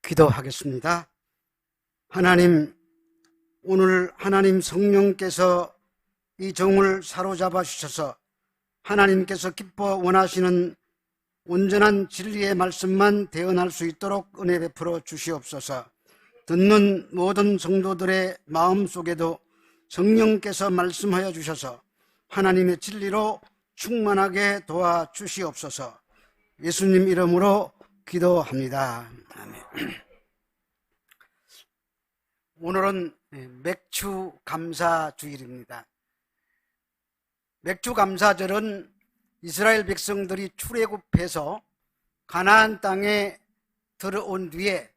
기도하겠습니다. 하나님, 오늘 하나님 성령께서 이 종을 사로잡아 주셔서 하나님께서 기뻐 원하시는 온전한 진리의 말씀만 대언할 수 있도록 은혜 베풀어 주시옵소서. 듣는 모든 성도들의 마음속에도 성령께서 말씀하여 주셔서 하나님의 진리로 충만하게 도와주시옵소서. 예수님 이름으로 기도합니다. 아멘. 오늘은 맥주 감사 주일입니다. 맥주 감사절은 이스라엘 백성들이 출애굽해서 가나안 땅에 들어온 뒤에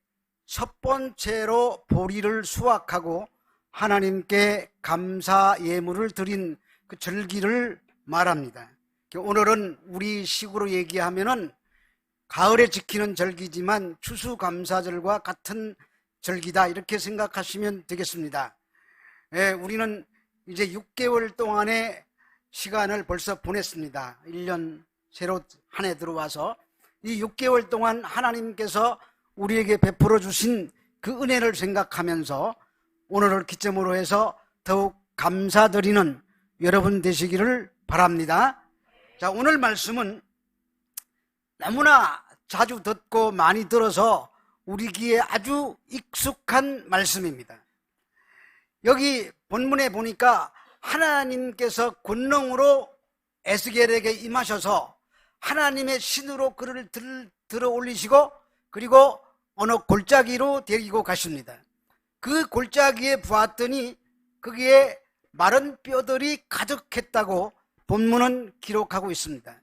첫 번째로 보리를 수확하고 하나님께 감사 예물을 드린 그 절기를 말합니다. 오늘은 우리 식으로 얘기하면은 가을에 지키는 절기지만 추수감사절과 같은 절기다, 이렇게 생각하시면 되겠습니다. 우리는 이제 6개월 동안의 시간을 벌써 보냈습니다. 1년 새로 한 해 들어와서 이 6개월 동안 하나님께서 우리에게 베풀어 주신 그 은혜를 생각하면서 오늘을 기점으로 해서 더욱 감사드리는 여러분 되시기를 바랍니다. 자, 오늘 말씀은 너무나 자주 듣고 많이 들어서 우리 귀에 아주 익숙한 말씀입니다. 여기 본문에 보니까 하나님께서 권능으로 에스겔에게 임하셔서 하나님의 신으로 그를 들어 올리시고 그리고 어느 골짜기로 데리고 가십니다. 그 골짜기에 보았더니 거기에 마른 뼈들이 가득했다고 본문은 기록하고 있습니다.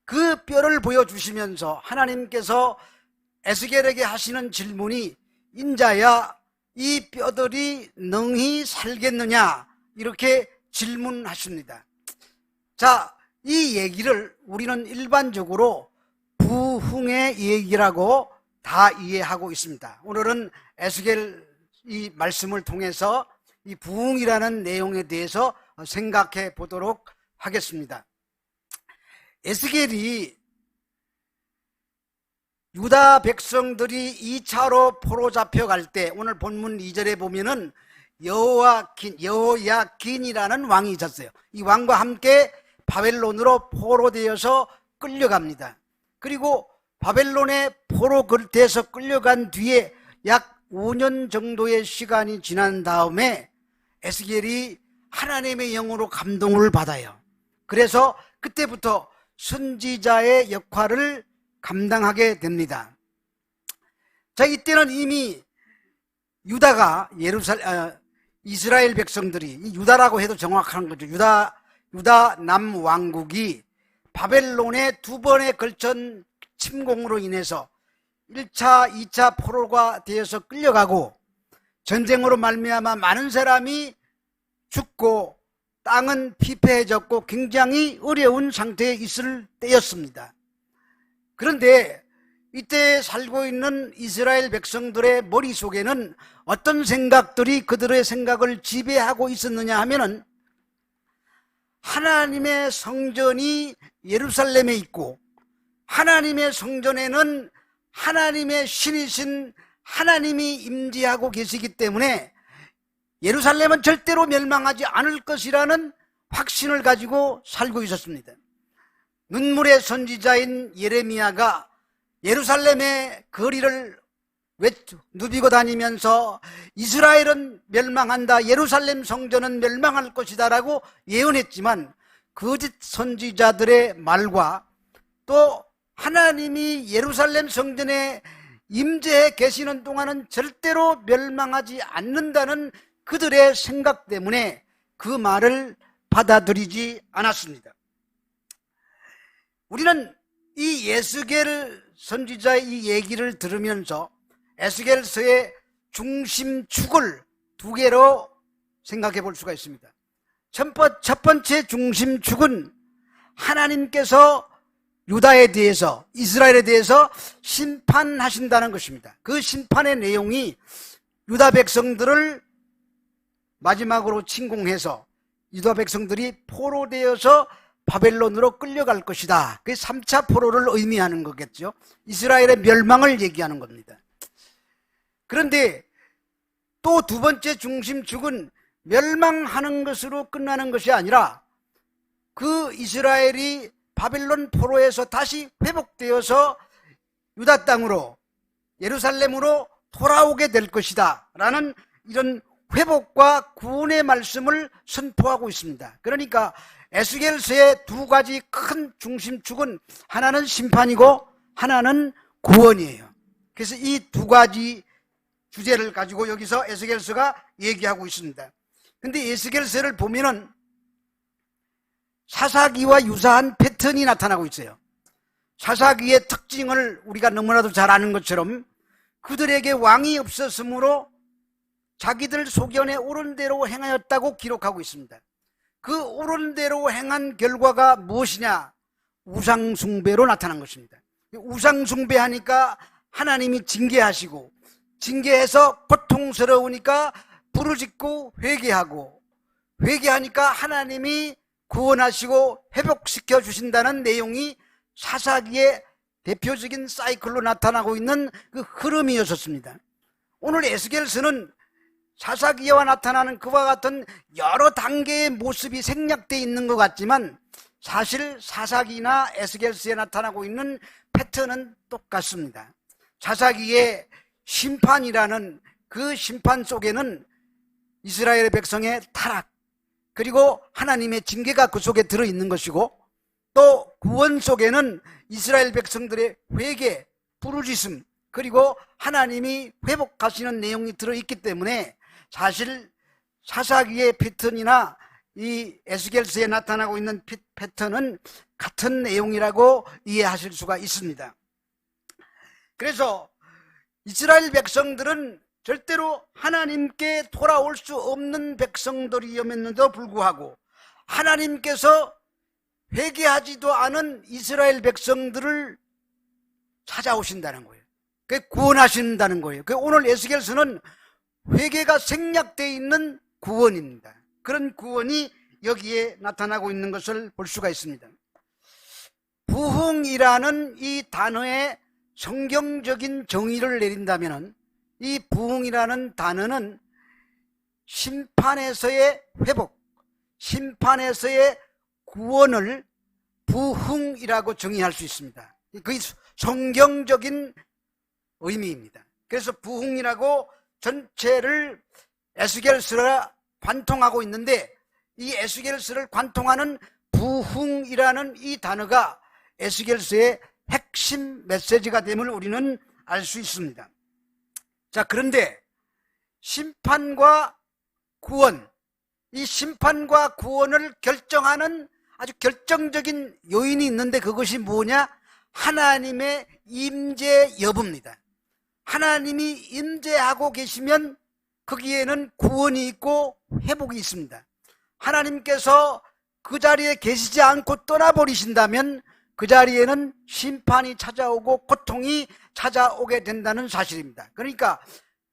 그 뼈를 보여주시면서 하나님께서 에스겔에게 하시는 질문이, 인자야, 이 뼈들이 능히 살겠느냐, 이렇게 질문하십니다. 자, 이 얘기를 우리는 일반적으로 부흥의 얘기라고 다 이해하고 있습니다. 오늘은 에스겔 이 말씀을 통해서 이 부흥이라는 내용에 대해서 생각해 보도록 하겠습니다. 에스겔이 유다 백성들이 2차로 포로 잡혀갈 때, 오늘 본문 2절에 보면은 여호야긴이라는 왕이 있었어요. 이 왕과 함께 바벨론으로 포로되어서 끌려갑니다. 그리고 바벨론에 포로돼서 끌려간 뒤에 약 5년 정도의 시간이 지난 다음에 에스겔이 하나님의 영으로 감동을 받아요. 그래서 그때부터 선지자의 역할을 감당하게 됩니다. 자, 이때는 이미 유다가 이스라엘 백성들이, 유다라고 해도 정확한 거죠. 유다 남왕국이 바벨론의 2번에 걸친 침공으로 인해서 1차, 2차 포로가 되어서 끌려가고 전쟁으로 말미암아 많은 사람이 죽고 땅은 피폐해졌고 굉장히 어려운 상태에 있을 때였습니다. 그런데 이때 살고 있는 이스라엘 백성들의 머릿속에는 어떤 생각들이 그들의 생각을 지배하고 있었느냐 하면은, 하나님의 성전이 예루살렘에 있고 하나님의 성전에는 하나님의 신이신 하나님이 임재하고 계시기 때문에 예루살렘은 절대로 멸망하지 않을 것이라는 확신을 가지고 살고 있었습니다. 눈물의 선지자인 예레미야가 예루살렘의 거리를 누비고 다니면서 이스라엘은 멸망한다, 예루살렘 성전은 멸망할 것이다 라고 예언했지만, 거짓 선지자들의 말과 또 하나님이 예루살렘 성전에 임재해 계시는 동안은 절대로 멸망하지 않는다는 그들의 생각 때문에 그 말을 받아들이지 않았습니다. 우리는 이 에스겔 선지자의 이 얘기를 들으면서 에스겔서의 중심축을 2개로 생각해 볼 수가 있습니다. 첫 번째 중심축은 하나님께서 유다에 대해서, 이스라엘에 대해서 심판하신다는 것입니다. 그 심판의 내용이 유다 백성들을 마지막으로 침공해서 유다 백성들이 포로되어서 바벨론으로 끌려갈 것이다. 그게 3차 포로를 의미하는 거겠죠. 이스라엘의 멸망을 얘기하는 겁니다. 그런데 또 두 번째 중심축은 멸망하는 것으로 끝나는 것이 아니라 그 이스라엘이 바벨론 포로에서 다시 회복되어서 유다 땅으로 예루살렘으로 돌아오게 될 것이다 라는 이런 회복과 구원의 말씀을 선포하고 있습니다. 그러니까 에스겔서의 두 가지 큰 중심축은 하나는 심판이고 하나는 구원이에요. 그래서 이 두 가지 주제를 가지고 여기서 에스겔서가 얘기하고 있습니다. 근데 에스겔서를 보면은 사사기와 유사한 패턴이 나타나고 있어요. 사사기의 특징을 우리가 너무나도 잘 아는 것처럼 그들에게 왕이 없었으므로 자기들 소견에 옳은 대로 행하였다고 기록하고 있습니다. 그 옳은 대로 행한 결과가 무엇이냐? 우상숭배로 나타난 것입니다. 우상숭배하니까 하나님이 징계하시고, 징계해서 고통스러우니까 부르짖고 회개하고, 회개하니까 하나님이 구원하시고 회복시켜 주신다는 내용이 사사기의 대표적인 사이클로 나타나고 있는 그 흐름이었습니다. 오늘 에스겔서는 사사기와 나타나는 그와 같은 여러 단계의 모습이 생략되어 있는 것 같지만 사실 사사기나 에스겔서에 나타나고 있는 패턴은 똑같습니다. 사사기의 심판이라는 그 심판 속에는 이스라엘 백성의 타락, 그리고 하나님의 징계가 그 속에 들어있는 것이고, 또 구원 속에는 이스라엘 백성들의 회개, 부르짖음, 그리고 하나님이 회복하시는 내용이 들어있기 때문에 사실 사사기의 패턴이나 이 에스겔서에 나타나고 있는 패턴은 같은 내용이라고 이해하실 수가 있습니다. 그래서 이스라엘 백성들은 절대로 하나님께 돌아올 수 없는 백성들이었는데도 불구하고 하나님께서 회개하지도 않은 이스라엘 백성들을 찾아오신다는 거예요. 그게 구원하신다는 거예요. 오늘 에스겔서는 회개가 생략되어 있는 구원입니다. 그런 구원이 여기에 나타나고 있는 것을 볼 수가 있습니다. 부흥이라는 이 단어의 성경적인 정의를 내린다면 이 부흥이라는 단어는 심판에서의 회복, 심판에서의 구원을 부흥이라고 정의할 수 있습니다. 그게 성경적인 의미입니다. 그래서 부흥이라고 전체를 에스겔서가 관통하고 있는데, 이 에스겔서를 관통하는 부흥이라는 이 단어가 에스겔서의 핵심 메시지가 됨을 우리는 알 수 있습니다. 자, 그런데 심판과 구원, 이 심판과 구원을 결정하는 아주 결정적인 요인이 있는데 그것이 뭐냐? 하나님의 임재 여부입니다. 하나님이 임재하고 계시면 거기에는 구원이 있고 회복이 있습니다. 하나님께서 그 자리에 계시지 않고 떠나버리신다면 그 자리에는 심판이 찾아오고 고통이 찾아오게 된다는 사실입니다. 그러니까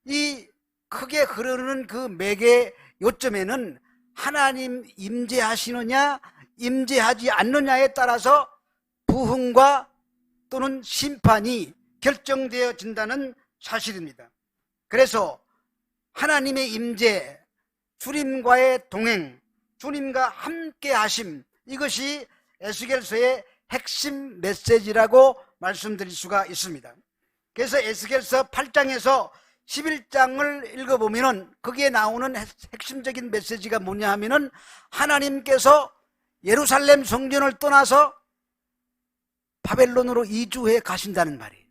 이 크게 흐르는 그 맥의 요점에는 하나님 임재하시느냐 임재하지 않느냐에 따라서 부흥과 또는 심판이 결정되어진다는 사실입니다. 그래서 하나님의 임재, 주님과의 동행, 주님과 함께 하심, 이것이 에스겔서의 핵심 메시지라고 말씀드릴 수가 있습니다. 그래서 에스겔서 8장에서 11장을 읽어보면 거기에 나오는 핵심적인 메시지가 뭐냐 하면은 하나님께서 예루살렘 성전을 떠나서 바벨론으로 이주해 가신다는 말이에요.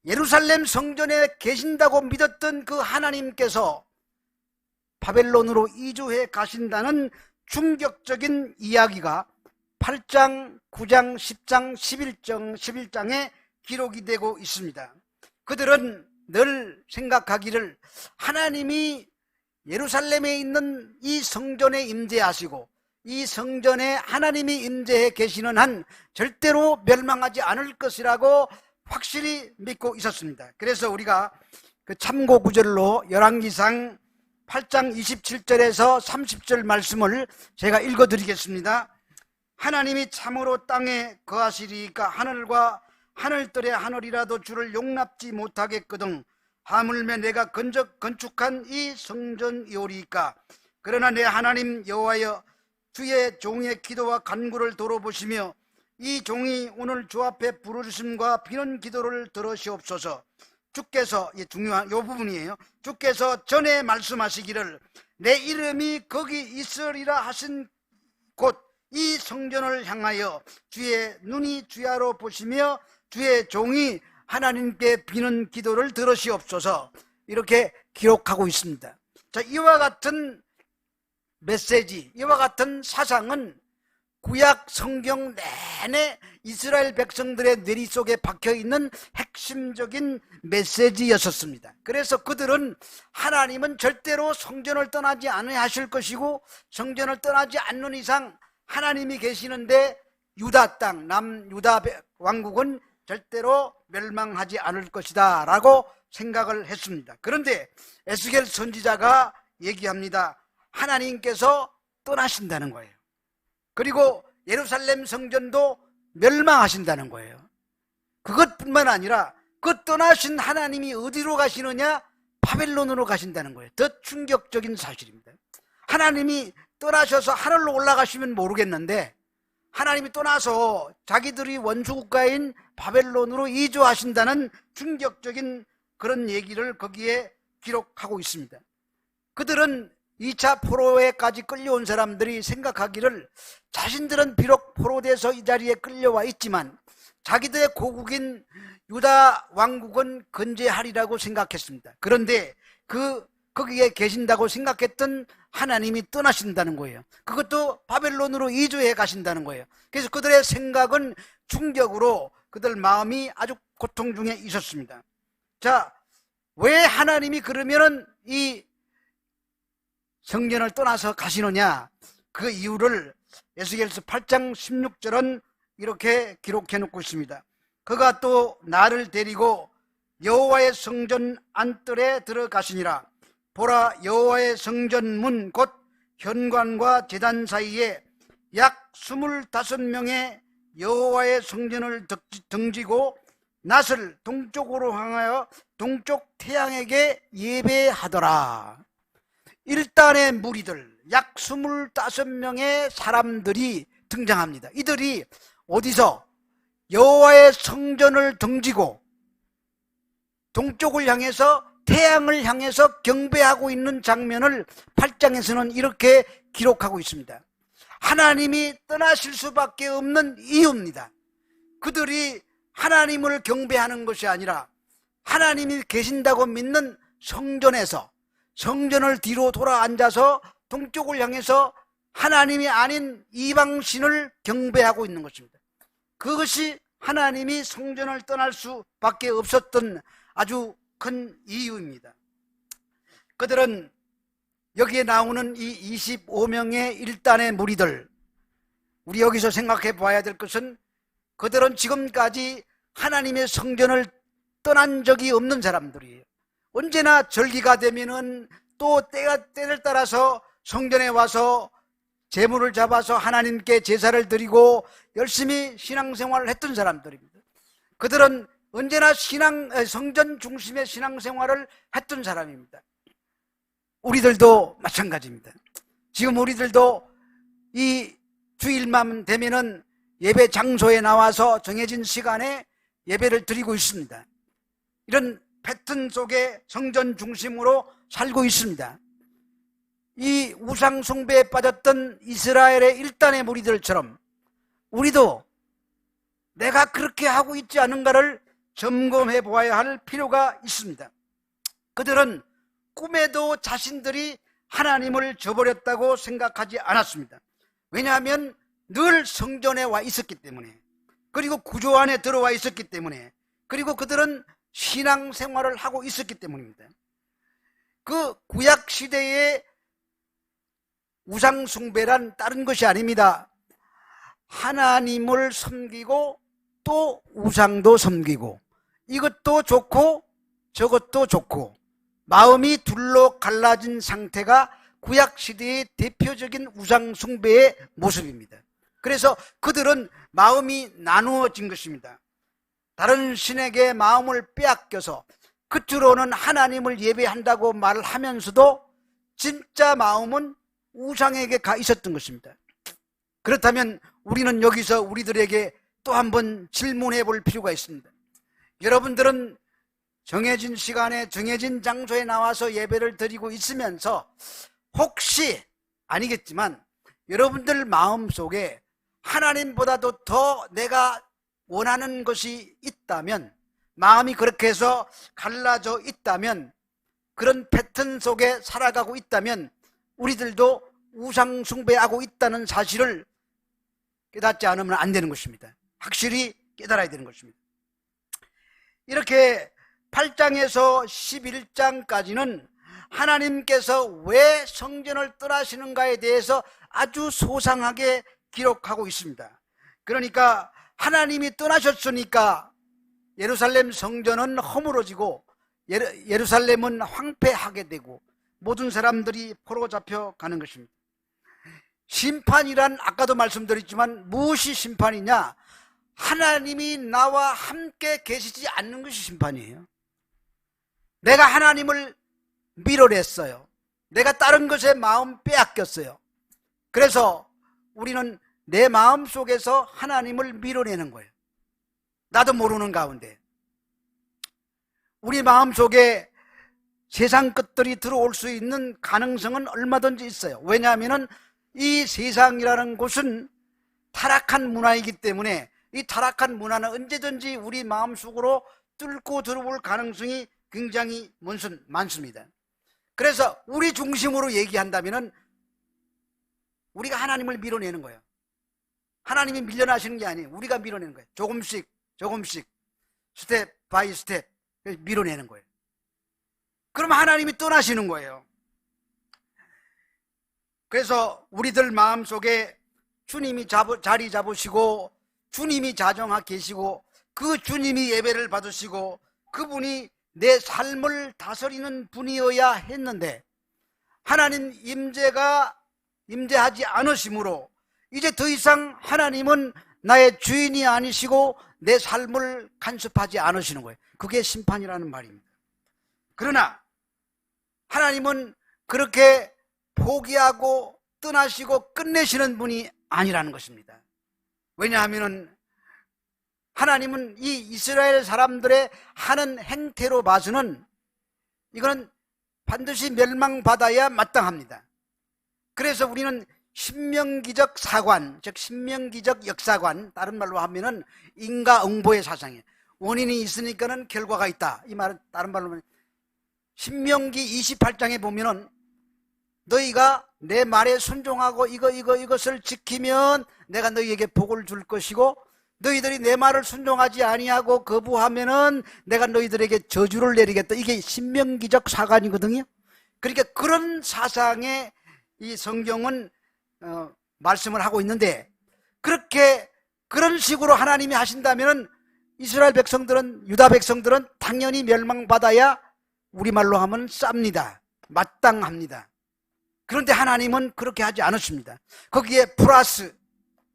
예루살렘 성전에 계신다고 믿었던 그 하나님께서 바벨론으로 이주해 가신다는 충격적인 이야기가 8장, 9장, 10장, 11장에 기록이 되고 있습니다. 그들은 늘 생각하기를 하나님이 예루살렘에 있는 이 성전에 임재하시고 이 성전에 하나님이 임재해 계시는 한 절대로 멸망하지 않을 것이라고 확실히 믿고 있었습니다. 그래서 우리가 그 참고 구절로 열왕기상 8장 27절에서 30절 말씀을 제가 읽어드리겠습니다. 하나님이 참으로 땅에 거하시리까 하늘과 하늘들의 하늘이라도 주를 용납지 못하겠거든 하물며 내가 건축한 이 성전이오리이까. 그러나 내 하나님 여호와여, 주의 종의 기도와 간구를 돌아보시며 이 종이 오늘 주 앞에 부르짖음과 비는 기도를 들으시옵소서. 주께서, 중요한 요 부분이에요. 주께서 전에 말씀하시기를 내 이름이 거기 있으리라 하신 곳 이 성전을 향하여 주의 눈이 주야로 보시며 주의 종이 하나님께 비는 기도를 들으시옵소서. 이렇게 기록하고 있습니다. 자, 이와 같은 메시지, 이와 같은 사상은 구약 성경 내내 이스라엘 백성들의 뇌리 속에 박혀있는 핵심적인 메시지였었습니다. 그래서 그들은 하나님은 절대로 성전을 떠나지 않으실 것이고 성전을 떠나지 않는 이상 하나님이 계시는데 유다 땅, 남유다 왕국은 절대로 멸망하지 않을 것이다 라고 생각을 했습니다. 그런데 에스겔 선지자가 얘기합니다. 하나님께서 떠나신다는 거예요. 그리고 예루살렘 성전도 멸망하신다는 거예요. 그것뿐만 아니라 그 떠나신 하나님이 어디로 가시느냐? 바벨론으로 가신다는 거예요. 더 충격적인 사실입니다. 하나님이 떠나셔서 하늘로 올라가시면 모르겠는데 하나님이 떠나서 자기들이 원수국가인 바벨론으로 이주하신다는 충격적인 그런 얘기를 거기에 기록하고 있습니다. 그들은 2차 포로에까지 끌려온 사람들이 생각하기를 자신들은 비록 포로돼서 이 자리에 끌려와 있지만 자기들의 고국인 유다 왕국은 건재하리라고 생각했습니다. 그런데 거기에 계신다고 생각했던 하나님이 떠나신다는 거예요. 그것도 바벨론으로 이주해 가신다는 거예요. 그래서 그들의 생각은 충격으로 그들 마음이 아주 고통 중에 있었습니다. 자, 왜 하나님이 그러면은 이 성전을 떠나서 가시느냐? 그 이유를 에스겔서 8장 16절은 이렇게 기록해 놓고 있습니다. 그가 또 나를 데리고 여호와의 성전 안뜰에 들어가시니라. 보라, 여호와의 성전문 곧 현관과 제단 사이에 약 25명의 여호와의 성전을 등지고 낫을 동쪽으로 향하여 동쪽 태양에게 예배하더라. 일단의 무리들 약 25명의 사람들이 등장합니다. 이들이 어디서 여호와의 성전을 등지고 동쪽을 향해서 태양을 향해서 경배하고 있는 장면을 8장에서는 이렇게 기록하고 있습니다. 하나님이 떠나실 수밖에 없는 이유입니다. 그들이 하나님을 경배하는 것이 아니라 하나님이 계신다고 믿는 성전에서 성전을 뒤로 돌아 앉아서 동쪽을 향해서 하나님이 아닌 이방신을 경배하고 있는 것입니다. 그것이 하나님이 성전을 떠날 수밖에 없었던 아주 큰 이유입니다. 그들은 여기에 나오는 이 25명의 일단의 무리들, 우리 여기서 생각해 봐야 될 것은 그들은 지금까지 하나님의 성전을 떠난 적이 없는 사람들이에요. 언제나 절기가 되면은 또 때를 따라서 성전에 와서 제물을 잡아서 하나님께 제사를 드리고 열심히 신앙생활을 했던 사람들입니다. 그들은 언제나 성전 중심의 신앙생활을 했던 사람입니다. 우리들도 마찬가지입니다. 지금 우리들도 이 주일만 되면은 예배 장소에 나와서 정해진 시간에 예배를 드리고 있습니다. 이런 패턴 속에 성전 중심으로 살고 있습니다. 이 우상 숭배에 빠졌던 이스라엘의 일단의 무리들처럼 우리도 내가 그렇게 하고 있지 않은가를 점검해 보아야 할 필요가 있습니다. 그들은 꿈에도 자신들이 하나님을 저버렸다고 생각하지 않았습니다. 왜냐하면 늘 성전에 와 있었기 때문에, 그리고 구조 안에 들어와 있었기 때문에, 그리고 그들은 신앙생활을 하고 있었기 때문입니다. 그 구약시대의 우상숭배란 다른 것이 아닙니다. 하나님을 섬기고 또 우상도 섬기고, 이것도 좋고 저것도 좋고 마음이 둘로 갈라진 상태가 구약시대의 대표적인 우상숭배의 모습입니다. 그래서 그들은 마음이 나누어진 것입니다. 다른 신에게 마음을 빼앗겨서 겉으로는 하나님을 예배한다고 말을 하면서도 진짜 마음은 우상에게 가 있었던 것입니다. 그렇다면 우리는 여기서 우리들에게 또 한 번 질문해 볼 필요가 있습니다. 여러분들은 정해진 시간에 정해진 장소에 나와서 예배를 드리고 있으면서 혹시 아니겠지만 여러분들 마음속에 하나님보다도 더 내가 원하는 것이 있다면, 마음이 그렇게 해서 갈라져 있다면, 그런 패턴 속에 살아가고 있다면 우리들도 우상 숭배하고 있다는 사실을 깨닫지 않으면 안 되는 것입니다. 확실히 깨달아야 되는 것입니다. 이렇게 8장에서 11장까지는 하나님께서 왜 성전을 떠나시는가에 대해서 아주 소상하게 기록하고 있습니다. 그러니까 하나님이 떠나셨으니까 예루살렘 성전은 허물어지고 예루살렘은 황폐하게 되고 모든 사람들이 포로 잡혀가는 것입니다. 심판이란 아까도 말씀드렸지만 무엇이 심판이냐? 하나님이 나와 함께 계시지 않는 것이 심판이에요. 내가 하나님을 밀어냈어요. 내가 다른 것에 마음 빼앗겼어요. 그래서 우리는 내 마음 속에서 하나님을 밀어내는 거예요. 나도 모르는 가운데. 우리 마음 속에 세상 것들이 들어올 수 있는 가능성은 얼마든지 있어요. 왜냐하면 이 세상이라는 곳은 타락한 문화이기 때문에 이 타락한 문화는 언제든지 우리 마음속으로 뚫고 들어올 가능성이 굉장히 많습니다. 그래서 우리 중심으로 얘기한다면 우리가 하나님을 밀어내는 거예요. 하나님이 밀려나시는 게 아니에요. 우리가 밀어내는 거예요. 조금씩 스텝 바이 스텝 밀어내는 거예요. 그러면 하나님이 떠나시는 거예요. 그래서 우리들 마음속에 주님이 자리 잡으시고 주님이 자정하 계시고 그 주님이 예배를 받으시고 그분이 내 삶을 다스리는 분이어야 했는데 하나님 임재하지 않으심으로 이제 더 이상 하나님은 나의 주인이 아니시고 내 삶을 간섭하지 않으시는 거예요. 그게 심판이라는 말입니다. 그러나 하나님은 그렇게 포기하고 떠나시고 끝내시는 분이 아니라는 것입니다. 왜냐하면 하나님은 이 이스라엘 사람들의 하는 행태로 봐서는 이거는 반드시 멸망받아야 마땅합니다. 그래서 우리는 신명기적 사관, 즉 신명기적 역사관, 다른 말로 하면은 인과응보의 사상이에요. 원인이 있으니까는 결과가 있다. 이 말은 다른 말로 하면 신명기 28장에 보면은 너희가 내 말에 순종하고 이것을 지키면 내가 너희에게 복을 줄 것이고 너희들이 내 말을 순종하지 아니하고 거부하면은 내가 너희들에게 저주를 내리겠다. 이게 신명기적 사관이거든요. 그러니까 그런 사상의 이 성경은 말씀을 하고 있는데 그런 식으로 하나님이 하신다면은 이스라엘 백성들은, 유다 백성들은 당연히 멸망받아야 우리말로 하면 쌉니다. 마땅합니다. 그런데 하나님은 그렇게 하지 않았습니다. 거기에 플러스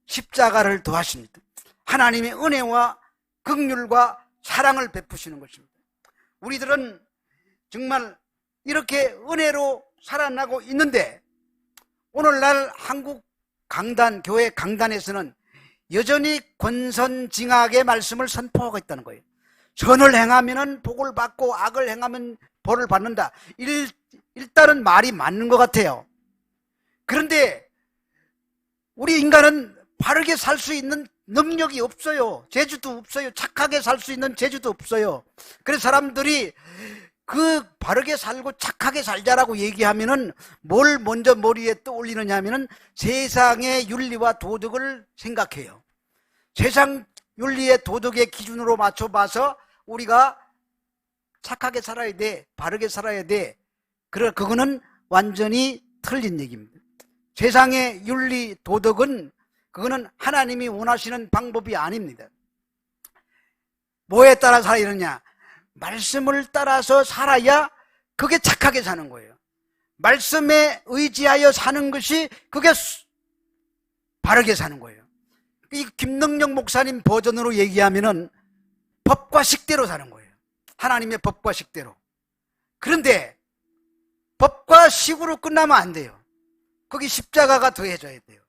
십자가를 더하십니다. 하나님의 은혜와 긍휼과 사랑을 베푸시는 것입니다. 우리들은 정말 이렇게 은혜로 살아나고 있는데 오늘날 한국 강단, 교회 강단에서는 여전히 권선징악의 말씀을 선포하고 있다는 거예요. 선을 행하면 복을 받고 악을 행하면 벌을 받는다. 일단은 말이 맞는 것 같아요. 그런데 우리 인간은 바르게 살 수 있는 능력이 없어요. 재주도 없어요. 착하게 살 수 있는 재주도 없어요. 그래서 사람들이 그 바르게 살고 착하게 살자라고 얘기하면은 뭘 먼저 머리에 떠올리느냐 하면은 세상의 윤리와 도덕을 생각해요. 세상 윤리의 도덕의 기준으로 맞춰봐서 우리가 착하게 살아야 돼, 바르게 살아야 돼. 그거는 완전히 틀린 얘기입니다. 세상의 윤리, 도덕은 그거는 하나님이 원하시는 방법이 아닙니다. 뭐에 따라 살아야 되느냐? 말씀을 따라서 살아야 그게 착하게 사는 거예요. 말씀에 의지하여 사는 것이 그게 바르게 사는 거예요. 이 김능력 목사님 버전으로 얘기하면은 법과 식대로 사는 거예요. 하나님의 법과 식대로. 그런데 법과 식으로 끝나면 안 돼요. 거기 십자가가 더해져야 돼요.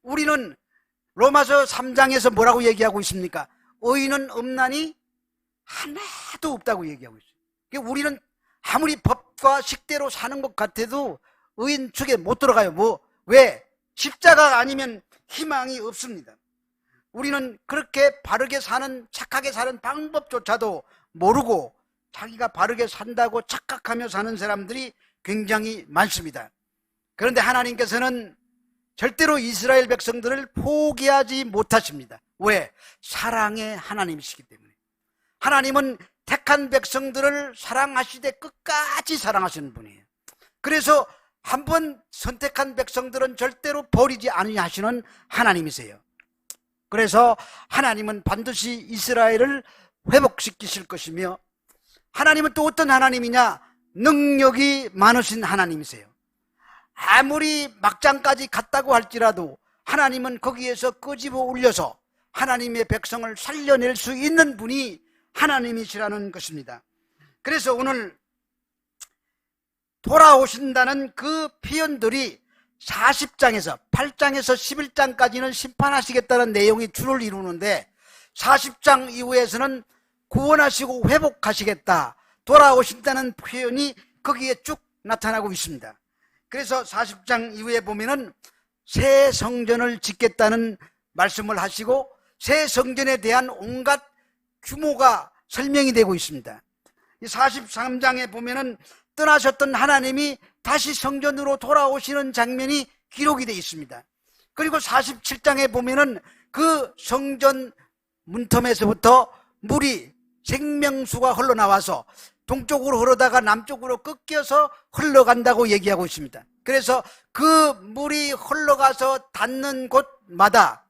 우리는 로마서 3장에서 뭐라고 얘기하고 있습니까? 의인은 없나니 하나도 없다고 얘기하고 있어요. 우리는 아무리 법과 식대로 사는 것 같아도 의인 축에 못 들어가요. 왜? 십자가가 아니면 희망이 없습니다. 우리는 그렇게 바르게 사는, 착하게 사는 방법조차도 모르고 자기가 바르게 산다고 착각하며 사는 사람들이 굉장히 많습니다. 그런데 하나님께서는 절대로 이스라엘 백성들을 포기하지 못하십니다. 왜? 사랑의 하나님이시기 때문에. 하나님은 택한 백성들을 사랑하시되 끝까지 사랑하시는 분이에요. 그래서 한번 선택한 백성들은 절대로 버리지 아니하시는 하나님이세요. 그래서 하나님은 반드시 이스라엘을 회복시키실 것이며, 하나님은 또 어떤 하나님이냐? 능력이 많으신 하나님이세요. 아무리 막장까지 갔다고 할지라도 하나님은 거기에서 끄집어 올려서 하나님의 백성을 살려낼 수 있는 분이 하나님이시라는 것입니다. 그래서 오늘 돌아오신다는 그 표현들이 40장에서 8장에서 11장까지는 심판하시겠다는 내용이 줄을 이루는데, 40장 이후에서는 구원하시고 회복하시겠다, 돌아오신다는 표현이 거기에 쭉 나타나고 있습니다. 그래서 40장 이후에 보면은 새 성전을 짓겠다는 말씀을 하시고, 새 성전에 대한 온갖 규모가 설명이 되고 있습니다. 이 43장에 보면은 떠나셨던 하나님이 다시 성전으로 돌아오시는 장면이 기록이 되어 있습니다. 그리고 47장에 보면은 그 성전 문틈에서부터 물이, 생명수가 흘러나와서 동쪽으로 흐르다가 남쪽으로 꺾여서 흘러간다고 얘기하고 있습니다. 그래서 그 물이 흘러가서 닿는 곳마다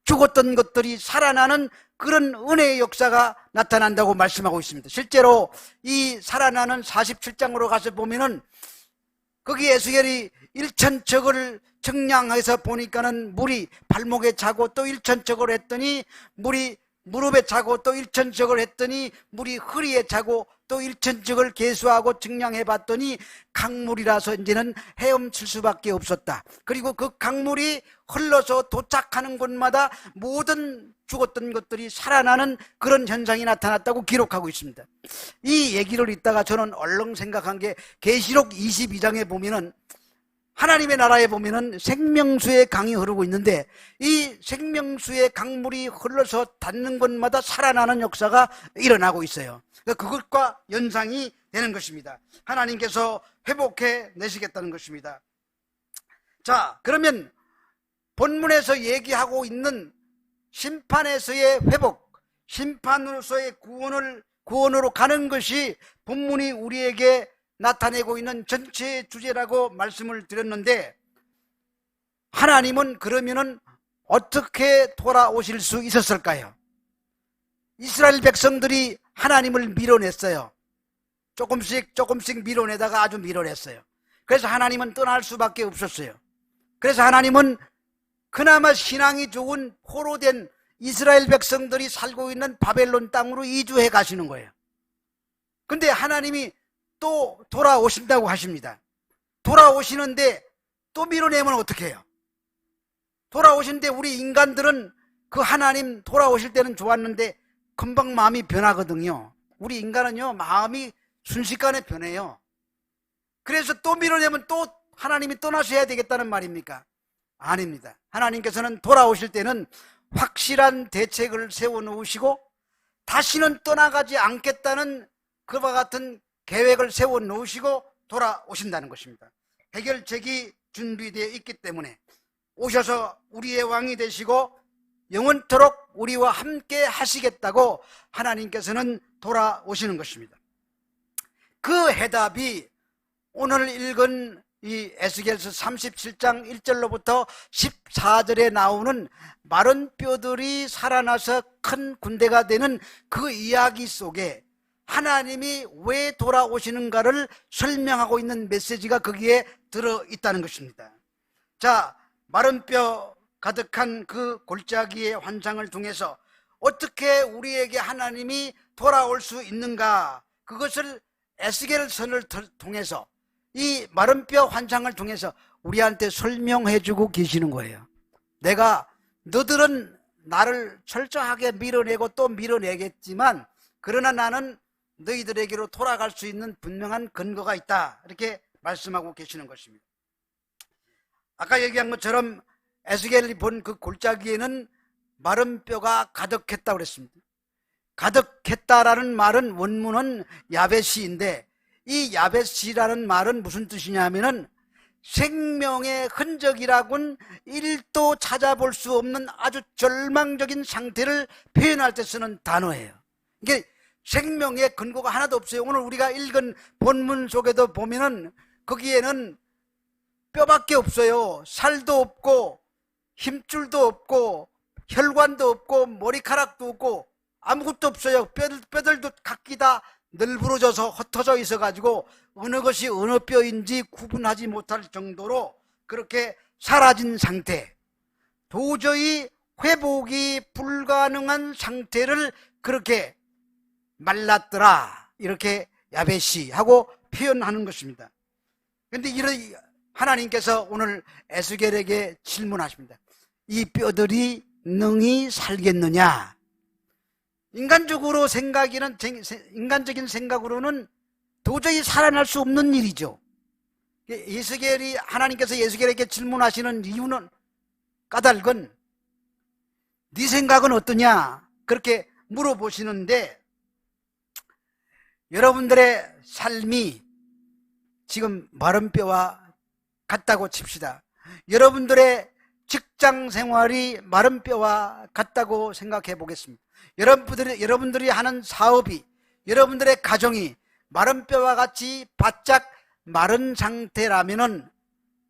죽었던 것들이 살아나는 그런 은혜의 역사가 나타난다고 말씀하고 있습니다. 실제로 이 살아나는 47장으로 가서 보면은 거기 에스겔이 1천척을 측량해서 보니까는 물이 발목에 차고, 또 1천척을 했더니 물이 무릎에 차고, 또 1천척을 했더니 물이 허리에 차고, 또 1천척을 계수하고 측량해 봤더니 강물이라서 이제는 헤엄칠 수밖에 없었다. 그리고 그 강물이 흘러서 도착하는 곳마다 모든 죽었던 것들이 살아나는 그런 현상이 나타났다고 기록하고 있습니다. 이 얘기를 읽다가 저는 얼렁 생각한 게, 계시록 22장에 보면은 하나님의 나라에 보면은 생명수의 강이 흐르고 있는데, 이 생명수의 강물이 흘러서 닿는 곳마다 살아나는 역사가 일어나고 있어요. 그것과 연상이 되는 것입니다. 하나님께서 회복해 내시겠다는 것입니다. 자, 그러면 본문에서 얘기하고 있는 심판에서의 회복, 심판으로서의 구원으로 가는 것이 본문이 우리에게 나타내고 있는 전체의 주제라고 말씀을 드렸는데, 하나님은 그러면은 어떻게 돌아오실 수 있었을까요? 이스라엘 백성들이 하나님을 밀어냈어요. 조금씩 밀어내다가 아주 밀어냈어요. 그래서 하나님은 떠날 수밖에 없었어요. 그래서 하나님은 그나마 신앙이 좋은 포로된 이스라엘 백성들이 살고 있는 바벨론 땅으로 이주해 가시는 거예요. 근데 하나님이 또 돌아오신다고 하십니다. 돌아오시는데 또 밀어내면 어떻게 해요? 돌아오시는데 우리 인간들은 그 하나님 돌아오실 때는 좋았는데 금방 마음이 변하거든요. 우리 인간은요, 마음이 순식간에 변해요. 그래서 또 밀어내면 또 하나님이 떠나셔야 되겠다는 말입니까? 아닙니다. 하나님께서는 돌아오실 때는 확실한 대책을 세워놓으시고 다시는 떠나가지 않겠다는 그와 같은 계획을 세워놓으시고 돌아오신다는 것입니다. 해결책이 준비되어 있기 때문에 오셔서 우리의 왕이 되시고 영원토록 우리와 함께 하시겠다고 하나님께서는 돌아오시는 것입니다. 그 해답이 오늘 읽은 이 에스겔서 37장 1절로부터 14절에 나오는 마른 뼈들이 살아나서 큰 군대가 되는 그 이야기 속에 하나님이 왜 돌아오시는가를 설명하고 있는 메시지가 거기에 들어있다는 것입니다. 자, 마른 뼈 가득한 그 골짜기의 환상을 통해서 어떻게 우리에게 하나님이 돌아올 수 있는가, 그것을 에스겔서를 통해서, 이 마른 뼈 환상을 통해서 우리한테 설명해 주고 계시는 거예요. 내가, 너들은 나를 철저하게 밀어내고 또 밀어내겠지만, 그러나 나는 너희들에게로 돌아갈 수 있는 분명한 근거가 있다, 이렇게 말씀하고 계시는 것입니다. 아까 얘기한 것처럼 에스겔이 본 그 골짜기에는 마른 뼈가 가득했다고 그랬습니다. 가득했다라는 말은 원문은 야벳시인데, 이 야벳시라는 말은 무슨 뜻이냐면은 생명의 흔적이라고는 1도 찾아볼 수 없는 아주 절망적인 상태를 표현할 때 쓰는 단어예요. 이게 생명의 근거가 하나도 없어요. 오늘 우리가 읽은 본문 속에도 보면은 거기에는 뼈밖에 없어요. 살도 없고 힘줄도 없고 혈관도 없고 머리카락도 없고 아무것도 없어요. 뼈들도 각기 다 널브러져서 흩어져 있어가지고 어느 것이 어느 뼈인지 구분하지 못할 정도로 그렇게 사라진 상태, 도저히 회복이 불가능한 상태를 그렇게 말랐더라, 이렇게 야벳이 하고 표현하는 것입니다. 그런데 이런 하나님께서 오늘 에스겔에게 질문하십니다. 이 뼈들이 능히 살겠느냐? 인간적으로 인간적인 생각으로는 도저히 살아날 수 없는 일이죠. 하나님께서 에스겔에게 질문하시는 이유는 까닭은 네 생각은 어떠냐? 그렇게 물어보시는데, 여러분들의 삶이 지금 마른 뼈와 같다고 칩시다. 여러분들의 직장 생활이 마른 뼈와 같다고 생각해 보겠습니다. 여러분들이 하는 사업이, 여러분들의 가정이 마른 뼈와 같이 바짝 마른 상태라면은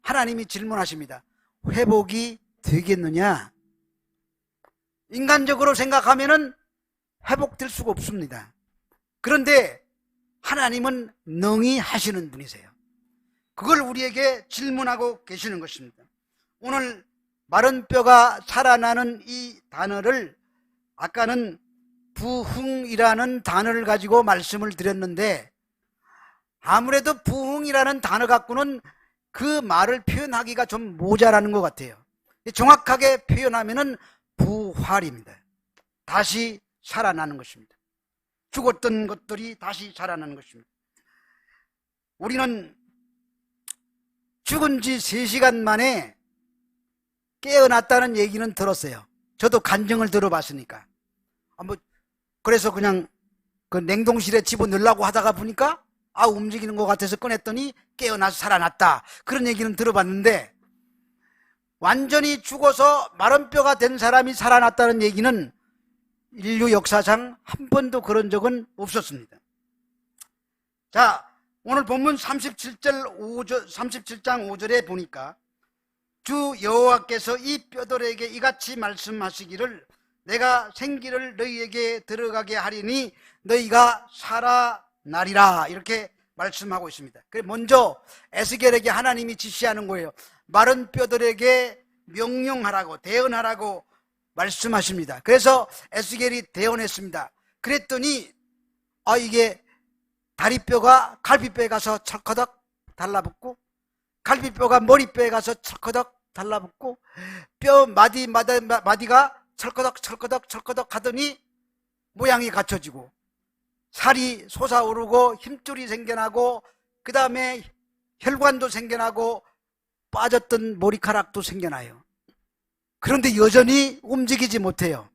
하나님이 질문하십니다. 회복이 되겠느냐? 인간적으로 생각하면은 회복될 수가 없습니다. 그런데 하나님은 능히 하시는 분이세요. 그걸 우리에게 질문하고 계시는 것입니다. 오늘 마른 뼈가 살아나는 이 단어를, 아까는 부흥이라는 단어를 가지고 말씀을 드렸는데, 아무래도 부흥이라는 단어 갖고는 그 말을 표현하기가 좀 모자라는 것 같아요. 정확하게 표현하면은 부활입니다. 다시 살아나는 것입니다. 죽었던 것들이 다시 살아나는 것입니다. 우리는 죽은 지 3시간 만에 깨어났다는 얘기는 들었어요. 저도 간증을 들어봤으니까. 그래서 그냥 그 냉동실에 집어넣으려고 하다가 보니까 움직이는 것 같아서 꺼냈더니 깨어나서 살아났다, 그런 얘기는 들어봤는데, 완전히 죽어서 마른 뼈가 된 사람이 살아났다는 얘기는 인류 역사상 한 번도 그런 적은 없었습니다. 자, 오늘 본문 37장 5절에 보니까 주 여호와께서 이 뼈들에게 이같이 말씀하시기를, 내가 생기를 너희에게 들어가게 하리니 너희가 살아나리라, 이렇게 말씀하고 있습니다. 그래서 먼저 에스겔에게 하나님이 지시하는 거예요. 마른 뼈들에게 명령하라고, 대언하라고 말씀하십니다. 그래서 에스겔이 대언했습니다. 그랬더니 이게 다리뼈가 갈비뼈에 가서 철커덕 달라붙고, 갈비뼈가 머리뼈에 가서 철커덕 달라붙고, 뼈 마디가 철커덕 하더니 모양이 갖춰지고, 살이 솟아오르고 힘줄이 생겨나고, 그 다음에 혈관도 생겨나고, 빠졌던 머리카락도 생겨나요. 그런데 여전히 움직이지 못해요.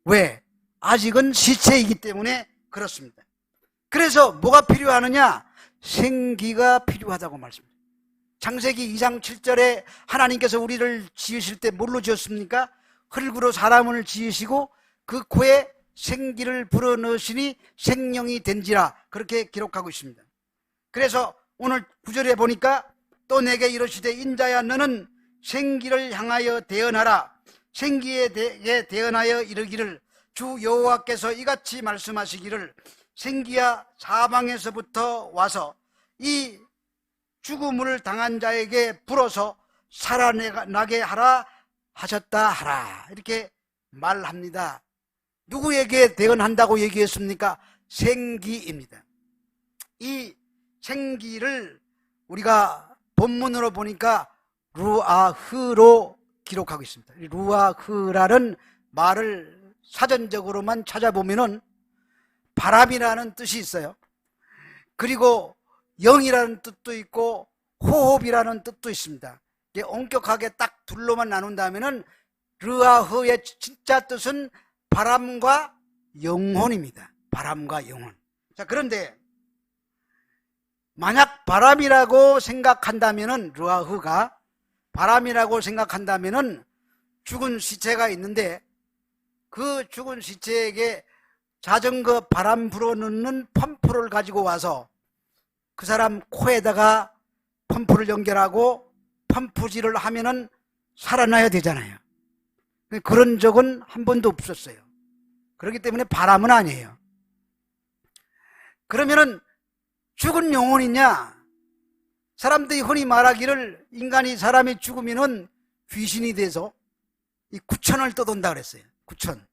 왜? 아직은 시체이기 때문에 그렇습니다. 그래서 뭐가 필요하느냐? 생기가 필요하다고 말씀합니다. 창세기 2장 7절에 하나님께서 우리를 지으실 때 뭘로 지었습니까? 흙으로 사람을 지으시고 그 코에 생기를 불어넣으시니 생명이 된지라, 그렇게 기록하고 있습니다. 그래서 오늘 9절에 보니까 또 내게 이르시되 인자야 너는 생기를 향하여 대언하라. 생기에 대해 대언하여 이르기를, 주 여호와께서 이같이 말씀하시기를, 생기야 사방에서부터 와서 이 죽음을 당한 자에게 불어서 살아나게 하라 하셨다 하라, 이렇게 말합니다. 누구에게 대언한다고 얘기했습니까? 생기입니다. 이 생기를 우리가 본문으로 보니까 루아흐로 기록하고 있습니다. 루아흐라는 말을 사전적으로만 찾아보면은 바람이라는 뜻이 있어요. 그리고 영이라는 뜻도 있고 호흡이라는 뜻도 있습니다. 이게 엄격하게 딱 둘로만 나눈다면은 르아흐의 진짜 뜻은 바람과 영혼입니다. 바람과 영혼. 자, 그런데 만약 바람이라고 생각한다면은 르아흐가 바람이라고 생각한다면은 죽은 시체가 있는데 그 죽은 시체에게 자전거 바람 불어넣는 펌프를 가지고 와서 그 사람 코에다가 펌프를 연결하고 펌프질을 하면은 살아나야 되잖아요. 그런 적은 한 번도 없었어요. 그렇기 때문에 바람은 아니에요. 그러면은 죽은 영혼이냐? 사람들이 흔히 말하기를 사람이 죽으면은 귀신이 돼서 이 구천을 떠돈다 그랬어요. 구천.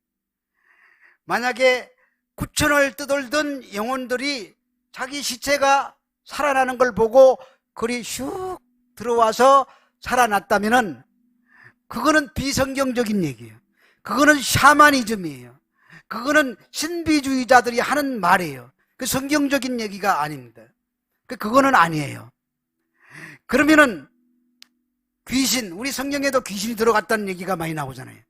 만약에 구천을 떠돌던 영혼들이 자기 시체가 살아나는 걸 보고 그리 슉 들어와서 살아났다면은 그거는 비성경적인 얘기예요. 그거는 샤머니즘이에요. 그거는 신비주의자들이 하는 말이에요. 그 성경적인 얘기가 아닙니다. 그거는 아니에요. 그러면은 귀신, 우리 성경에도 귀신이 들어갔다는 얘기가 많이 나오잖아요.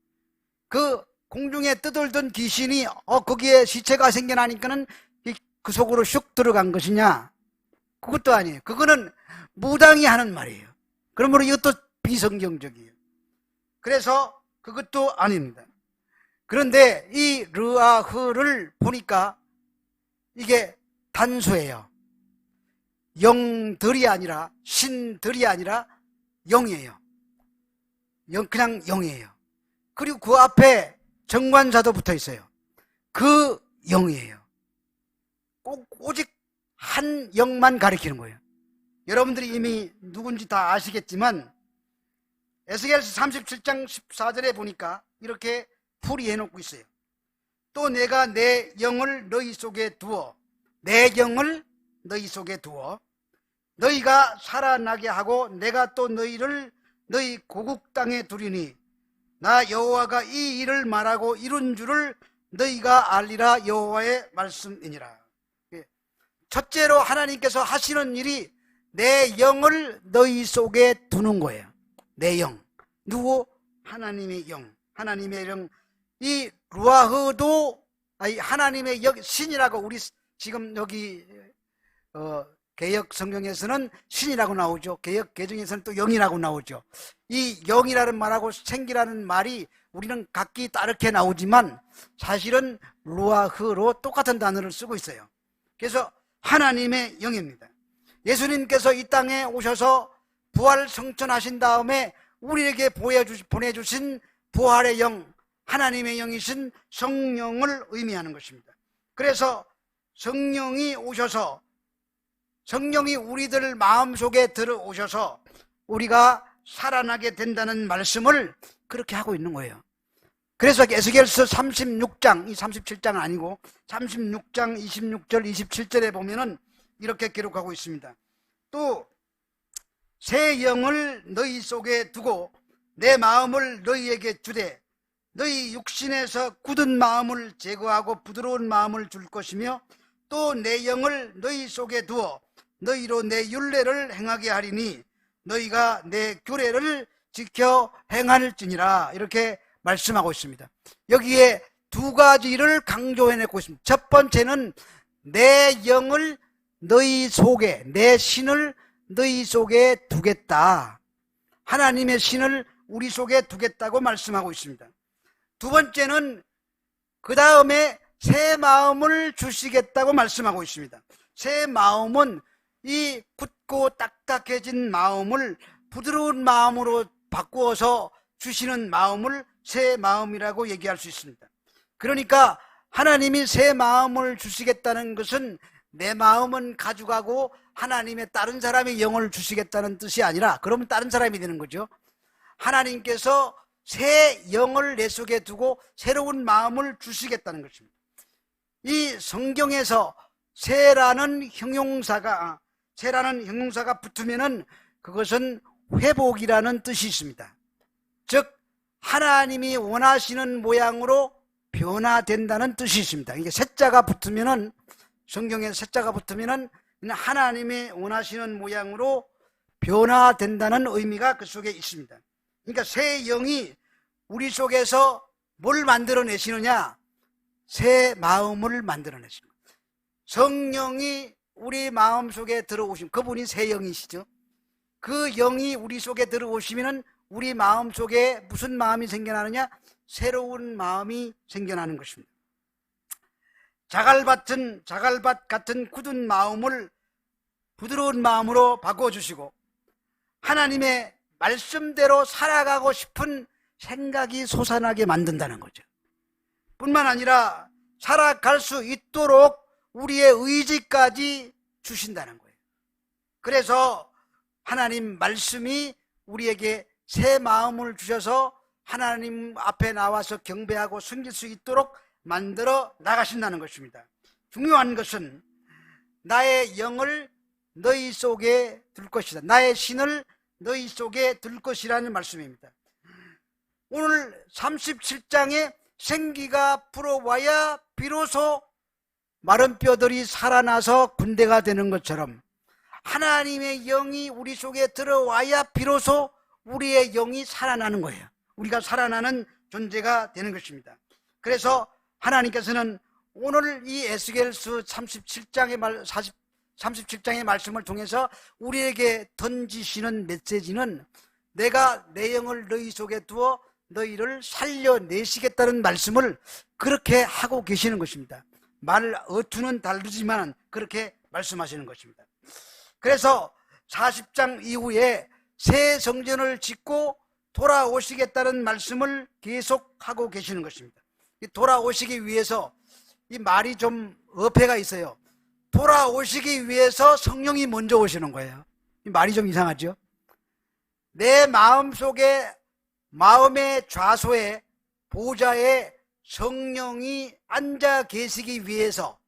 그 공중에 떠돌던 귀신이 거기에 시체가 생겨나니까는 그 속으로 슉 들어간 것이냐? 그것도 아니에요. 그거는 무당이 하는 말이에요. 그러므로 이것도 비성경적이에요. 그래서 그것도 아닙니다. 그런데 이 르아흐를 보니까 이게 단수예요. 영들이 아니라 신들이 아니라 영이에요. 그냥 영이에요. 그리고 그 앞에 정관사도 붙어 있어요. 그 영이에요. 오직 한 영만 가리키는 거예요. 여러분들이 이미 누군지 다 아시겠지만 에스겔서 37장 14절에 보니까 이렇게 풀이해 놓고 있어요. 또 내가 내 영을 너희 속에 두어 내 영을 너희 속에 두어 너희가 살아나게 하고 내가 또 너희를 너희 고국 땅에 두리니 나 여호와가 이 일을 말하고 이룬 줄을 너희가 알리라. 여호와의 말씀이니라. 첫째로 하나님께서 하시는 일이 내 영을 너희 속에 두는 거예요. 내 영. 누구? 하나님의 영. 하나님의 영. 이 루아흐도 하나님의 영, 신이라고 우리 지금 여기 개역 성경에서는 신이라고 나오죠. 개역 개정에서는 또 영이라고 나오죠. 이 영이라는 말하고 생기라는 말이 우리는 각기 다르게 나오지만 사실은 루아흐로 똑같은 단어를 쓰고 있어요. 그래서 하나님의 영입니다. 예수님께서 이 땅에 오셔서 부활 성천하신 다음에 우리에게 보내주신 부활의 영, 하나님의 영이신 성령을 의미하는 것입니다. 그래서 성령이 오셔서 성령이 우리들 마음속에 들어오셔서 우리가 살아나게 된다는 말씀을 그렇게 하고 있는 거예요. 그래서 에스겔서 36장, 이 37장은 아니고 36장 26절 27절에 보면은 이렇게 기록하고 있습니다. 또 새 영을 너희 속에 두고 내 마음을 너희에게 주되 너희 육신에서 굳은 마음을 제거하고 부드러운 마음을 줄 것이며 또 내 영을 너희 속에 두어 너희로 내 율례를 행하게 하리니 너희가 내 규례를 지켜 행할지니라. 이렇게 말씀하고 있습니다. 여기에 두 가지를 강조해내고 있습니다. 첫 번째는 내 영을 너희 속에, 내 신을 너희 속에 두겠다. 하나님의 신을 우리 속에 두겠다고 말씀하고 있습니다. 두 번째는 그 다음에 새 마음을 주시겠다고 말씀하고 있습니다. 새 마음은 이 굳고 딱딱해진 마음을 부드러운 마음으로 바꾸어서 주시는 마음을 새 마음이라고 얘기할 수 있습니다. 그러니까 하나님이 새 마음을 주시겠다는 것은 내 마음은 가져가고 하나님의 다른 사람의 영을 주시겠다는 뜻이 아니라, 그러면 다른 사람이 되는 거죠. 하나님께서 새 영을 내 속에 두고 새로운 마음을 주시겠다는 것입니다. 이 성경에서 새라는 형용사가 붙으면은 그것은 회복이라는 뜻이 있습니다. 즉 하나님이 원하시는 모양으로 변화된다는 뜻이 있습니다. 이게 새자가 붙으면은, 성경에 새자가 붙으면은 하나님이 원하시는 모양으로 변화된다는 의미가 그 속에 있습니다. 그러니까 새 영이 우리 속에서 뭘 만들어내시느냐? 새 마음을 만들어내십니다. 성령이 우리 마음 속에 들어오시면, 그분이 새 영이시죠. 그 영이 우리 속에 들어오시면은 우리 마음 속에 무슨 마음이 생겨나느냐? 새로운 마음이 생겨나는 것입니다. 자갈밭 같은 굳은 마음을 부드러운 마음으로 바꿔주시고 하나님의 말씀대로 살아가고 싶은 생각이 솟아나게 만든다는 거죠. 뿐만 아니라 살아갈 수 있도록 우리의 의지까지 주신다는 거예요. 그래서 하나님 말씀이 우리에게 새 마음을 주셔서 하나님 앞에 나와서 경배하고 섬길 수 있도록 만들어 나가신다는 것입니다. 중요한 것은 나의 영을 너희 속에 둘 것이다. 나의 신을 너희 속에 둘 것이라는 말씀입니다. 오늘 37장에 생기가 불어와야 비로소 마른 뼈들이 살아나서 군대가 되는 것처럼 하나님의 영이 우리 속에 들어와야 비로소 우리의 영이 살아나는 거예요. 우리가 살아나는 존재가 되는 것입니다. 그래서 하나님께서는 오늘 이 에스겔서 37장의 말씀을 통해서 우리에게 던지시는 메시지는 내가 내 영을 너희 속에 두어 너희를 살려내시겠다는 말씀을 그렇게 하고 계시는 것입니다. 말 어투는 다르지만 그렇게 말씀하시는 것입니다. 그래서 40장 이후에 새 성전을 짓고 돌아오시겠다는 말씀을 계속하고 계시는 것입니다. 돌아오시기 위해서 이 말이 좀 어폐가 있어요. 돌아오시기 위해서 성령이 먼저 오시는 거예요. 이 말이 좀 이상하죠? 내 마음속에, 마음의 좌소에, 보좌에 성령이 앉아 계시기 위해서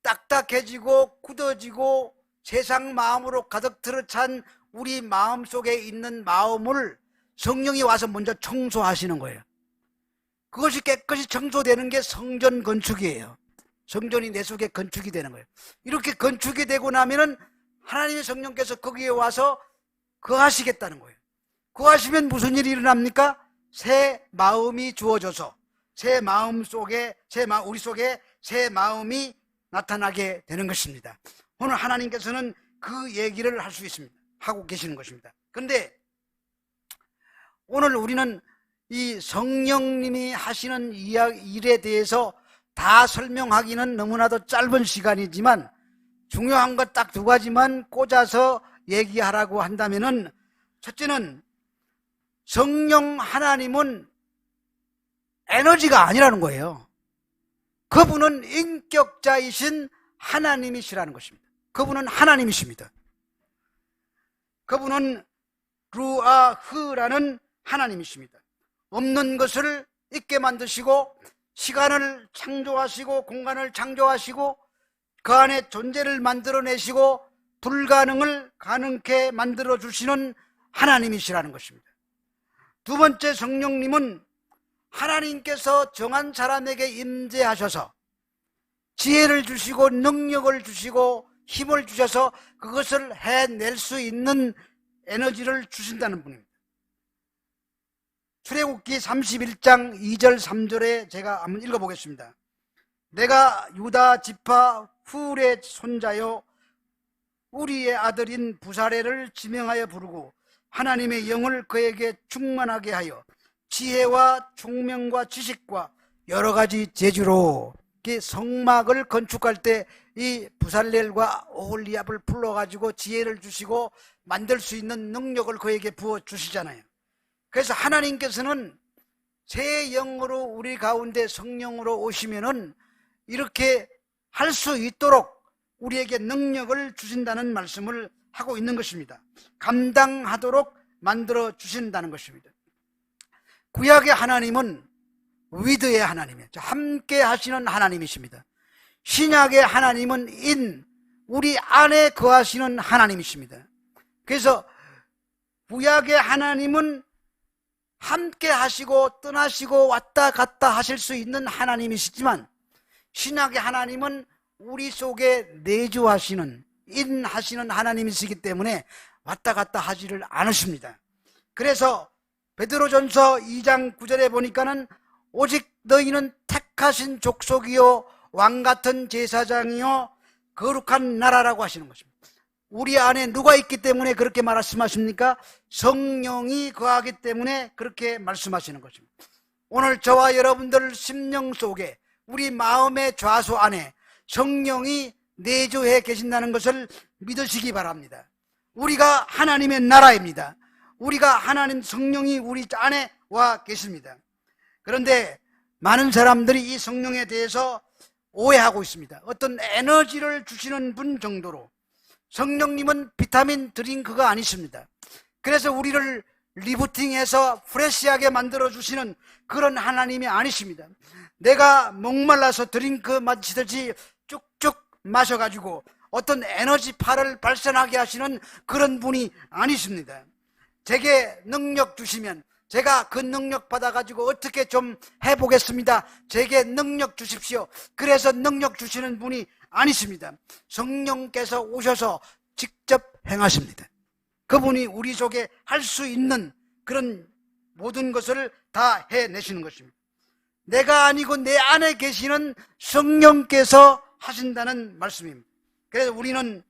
딱딱해지고 굳어지고 세상 마음으로 가득 들어찬 우리 마음속에 있는 마음을 성령이 와서 먼저 청소하시는 거예요. 그것이 깨끗이 청소되는 게 성전 건축이에요. 성전이 내 속에 건축이 되는 거예요. 이렇게 건축이 되고 나면은 하나님의 성령께서 거기에 와서 거하시겠다는 거예요. 거하시면 무슨 일이 일어납니까? 새 마음이 주어져서 새 마음 속에 우리 속에 새 마음이 나타나게 되는 것입니다. 오늘 하나님께서는 그 얘기를 할 수 있습니다. 하고 계시는 것입니다. 그런데 오늘 우리는 이 성령님이 하시는 일에 대해서 다 설명하기는 너무나도 짧은 시간이지만 중요한 것 딱 두 가지만 꽂아서 얘기하라고 한다면은, 첫째는 성령 하나님은 에너지가 아니라는 거예요. 그분은 인격자이신 하나님이시라는 것입니다. 그분은 하나님이십니다. 그분은 루아흐라는 하나님이십니다. 없는 것을 있게 만드시고 시간을 창조하시고 공간을 창조하시고 그 안에 존재를 만들어내시고 불가능을 가능케 만들어주시는 하나님이시라는 것입니다. 두 번째, 성령님은 하나님께서 정한 사람에게 임재하셔서 지혜를 주시고 능력을 주시고 힘을 주셔서 그것을 해낼 수 있는 에너지를 주신다는 분입니다. 출애굽기 31장 2절 3절에 제가 한번 읽어보겠습니다. 내가 유다 지파 훌의 손자요 우리의 아들인 부사레를 지명하여 부르고 하나님의 영을 그에게 충만하게 하여 지혜와 총명과 지식과 여러 가지 재주로, 성막을 건축할 때 이 부살렐과 오홀리압을 불러가지고 지혜를 주시고 만들 수 있는 능력을 그에게 부어주시잖아요. 그래서 하나님께서는 새 영으로 우리 가운데 성령으로 오시면은 이렇게 할 수 있도록 우리에게 능력을 주신다는 말씀을 하고 있는 것입니다. 감당하도록 만들어 주신다는 것입니다. 구약의 하나님은 위드의 하나님이에요. 함께 하시는 하나님이십니다. 신약의 하나님은 우리 안에 거하시는 하나님이십니다. 그래서 구약의 하나님은 함께 하시고 떠나시고 왔다 갔다 하실 수 있는 하나님이시지만, 신약의 하나님은 우리 속에 내주하시는 인하시는 하나님이시기 때문에 왔다 갔다 하지를 않으십니다. 그래서 베드로전서 2장 9절에 보니까는 오직 너희는 택하신 족속이요 왕같은 제사장이요 거룩한 나라라고 하시는 것입니다. 우리 안에 누가 있기 때문에 그렇게 말씀하십니까? 성령이 거하기 때문에 그렇게 말씀하시는 것입니다. 오늘 저와 여러분들 심령 속에, 우리 마음의 좌소 안에 성령이 내주해 계신다는 것을 믿으시기 바랍니다. 우리가 하나님의 나라입니다. 우리가 하나님 성령이 우리 안에 와 계십니다. 그런데 많은 사람들이 이 성령에 대해서 오해하고 있습니다. 어떤 에너지를 주시는 분 정도로. 성령님은 비타민 드링크가 아니십니다. 그래서 우리를 리부팅해서 프레시하게 만들어 주시는 그런 하나님이 아니십니다. 내가 목말라서 드링크 마시듯이 쭉쭉 마셔가지고 어떤 에너지파를 발산하게 하시는 그런 분이 아니십니다. 제게 능력 주시면 제가 그 능력 받아가지고 어떻게 좀 해보겠습니다. 제게 능력 주십시오. 그래서 능력 주시는 분이 아니십니다. 성령께서 오셔서 직접 행하십니다. 그분이 우리 속에 할 수 있는 그런 모든 것을 다 해내시는 것입니다. 내가 아니고 내 안에 계시는 성령께서 하신다는 말씀입니다. 그래서 우리는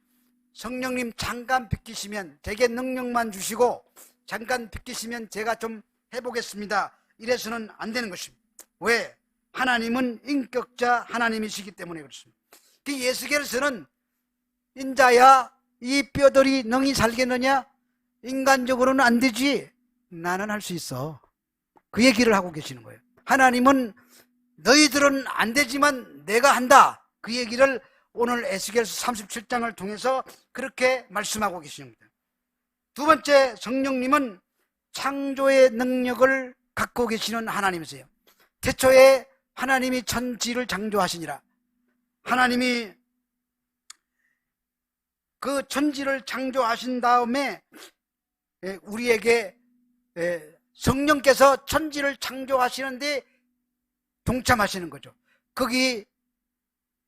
성령님 잠깐 비키시면 제게 능력만 주시고 잠깐 비키시면 제가 좀 해보겠습니다. 이래서는 안 되는 것입니다. 왜? 하나님은 인격자 하나님이시기 때문에 그렇습니다. 그 예수께서는 인자야 이 뼈들이 능히 살겠느냐? 인간적으로는 안 되지. 나는 할 수 있어. 그 얘기를 하고 계시는 거예요. 하나님은 너희들은 안 되지만 내가 한다. 그 얘기를 오늘 에스겔서 37장을 통해서 그렇게 말씀하고 계십니다. 두 번째, 성령님은 창조의 능력을 갖고 계시는 하나님이세요. 태초에 하나님이 천지를 창조하시니라. 하나님이 그 천지를 창조하신 다음에 우리에게 성령께서 천지를 창조하시는데 동참하시는 거죠. 거기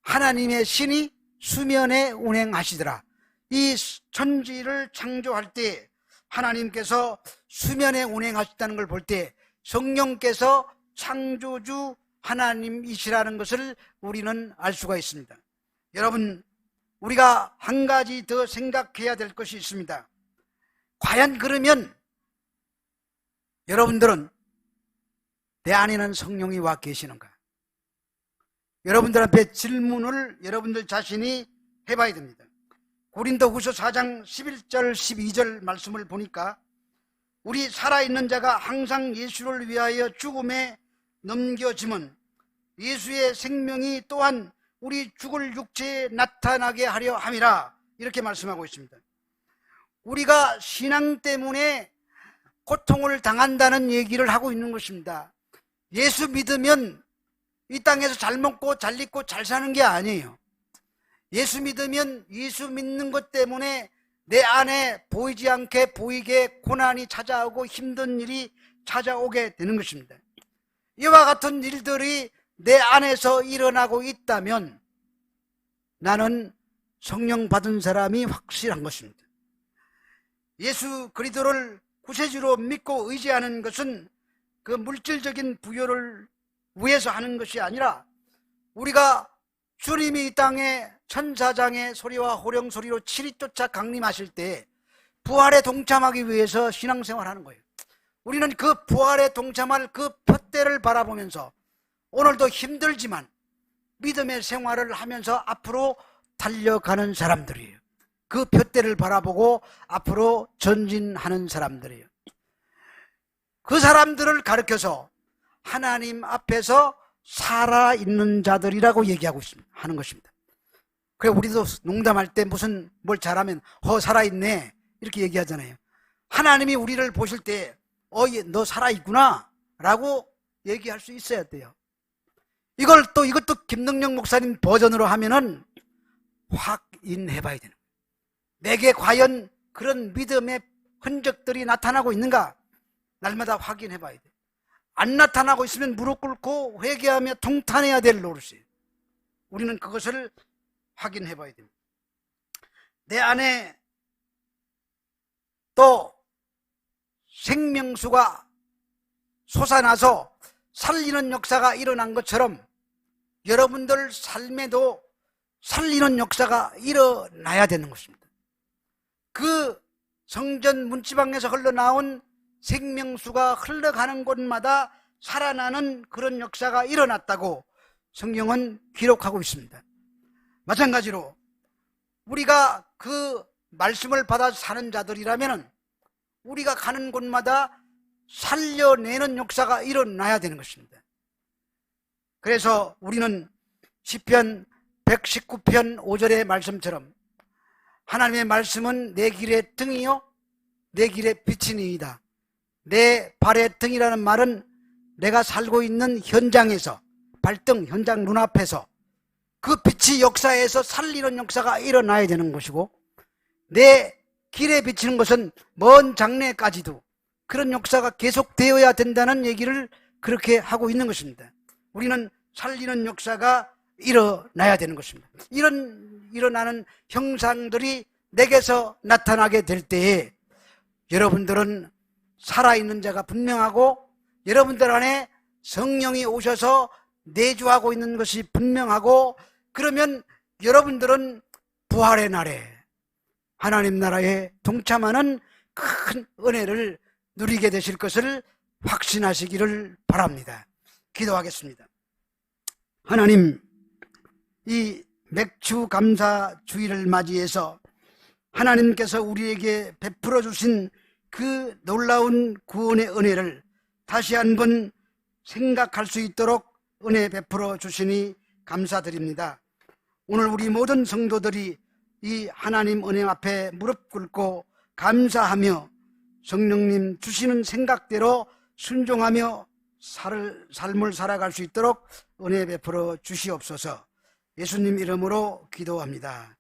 하나님의 신이 수면에 운행하시더라. 이 천지를 창조할 때 하나님께서 수면에 운행하셨다는 걸 볼 때 성령께서 창조주 하나님이시라는 것을 우리는 알 수가 있습니다. 여러분, 우리가 한 가지 더 생각해야 될 것이 있습니다. 과연 그러면 여러분들은 내 안에는 성령이 와 계시는가? 여러분들 앞에 질문을 여러분들 자신이 해봐야 됩니다. 고린도후서 4장 11절 12절 말씀을 보니까 우리 살아있는 자가 항상 예수를 위하여 죽음에 넘겨짐은 예수의 생명이 또한 우리 죽을 육체에 나타나게 하려 함이라, 이렇게 말씀하고 있습니다. 우리가 신앙 때문에 고통을 당한다는 얘기를 하고 있는 것입니다. 예수 믿으면 이 땅에서 잘 먹고 잘 입고 잘 사는 게 아니에요. 예수 믿으면 예수 믿는 것 때문에 내 안에 보이지 않게 보이게 고난이 찾아오고 힘든 일이 찾아오게 되는 것입니다. 이와 같은 일들이 내 안에서 일어나고 있다면 나는 성령 받은 사람이 확실한 것입니다. 예수 그리스도를 구세주로 믿고 의지하는 것은 그 물질적인 부여를 위해서 하는 것이 아니라 우리가 주님이 이 땅에 천사장의 소리와 호령 소리로 치리 쫓아 강림하실 때 부활에 동참하기 위해서 신앙생활하는 거예요. 우리는 그 부활에 동참할 그 표대를 바라보면서 오늘도 힘들지만 믿음의 생활을 하면서 앞으로 달려가는 사람들이에요. 그 표대를 바라보고 앞으로 전진하는 사람들이에요. 그 사람들을 가르쳐서 하나님 앞에서 살아있는 자들이라고 얘기하고 하는 것입니다. 그래, 우리도 농담할 때 무슨 뭘 잘하면 살아있네 이렇게 얘기하잖아요. 하나님이 우리를 보실 때 너 살아있구나, 라고 얘기할 수 있어야 돼요. 이것도 김능령 목사님 버전으로 하면은 확인해 봐야 되는 거예요. 내게 과연 그런 믿음의 흔적들이 나타나고 있는가? 날마다 확인해 봐야 돼요. 안 나타나고 있으면 무릎 꿇고 회개하며 통탄해야 될 노릇이에요. 우리는 그것을 확인해 봐야 됩니다. 내 안에 또 생명수가 솟아나서 살리는 역사가 일어난 것처럼 여러분들 삶에도 살리는 역사가 일어나야 되는 것입니다. 그 성전 문지방에서 흘러나온 생명수가 흘러가는 곳마다 살아나는 그런 역사가 일어났다고 성경은 기록하고 있습니다. 마찬가지로 우리가 그 말씀을 받아 사는 자들이라면 우리가 가는 곳마다 살려내는 역사가 일어나야 되는 것입니다. 그래서 우리는 시편 119편 5절의 말씀처럼 하나님의 말씀은 내 길의 등이요 내 길의 빛이니이다. 내 발의 등이라는 말은 내가 살고 있는 현장에서, 발등 현장 눈앞에서 그 빛이 역사에서 살리는 역사가 일어나야 되는 것이고, 내 길에 비치는 것은 먼 장래까지도 그런 역사가 계속되어야 된다는 얘기를 그렇게 하고 있는 것입니다. 우리는 살리는 역사가 일어나야 되는 것입니다. 일어나는 형상들이 내게서 나타나게 될 때에 여러분들은 살아있는 자가 분명하고 여러분들 안에 성령이 오셔서 내주하고 있는 것이 분명하고, 그러면 여러분들은 부활의 날에 하나님 나라에 동참하는 큰 은혜를 누리게 되실 것을 확신하시기를 바랍니다. 기도하겠습니다. 하나님, 이 맥주 감사 주일을 맞이해서 하나님께서 우리에게 베풀어 주신 그 놀라운 구원의 은혜를 다시 한번 생각할 수 있도록 은혜 베풀어 주시니 감사드립니다. 오늘 우리 모든 성도들이 이 하나님 은혜 앞에 무릎 꿇고 감사하며 성령님 주시는 생각대로 순종하며 삶을 살아갈 수 있도록 은혜 베풀어 주시옵소서. 예수님 이름으로 기도합니다.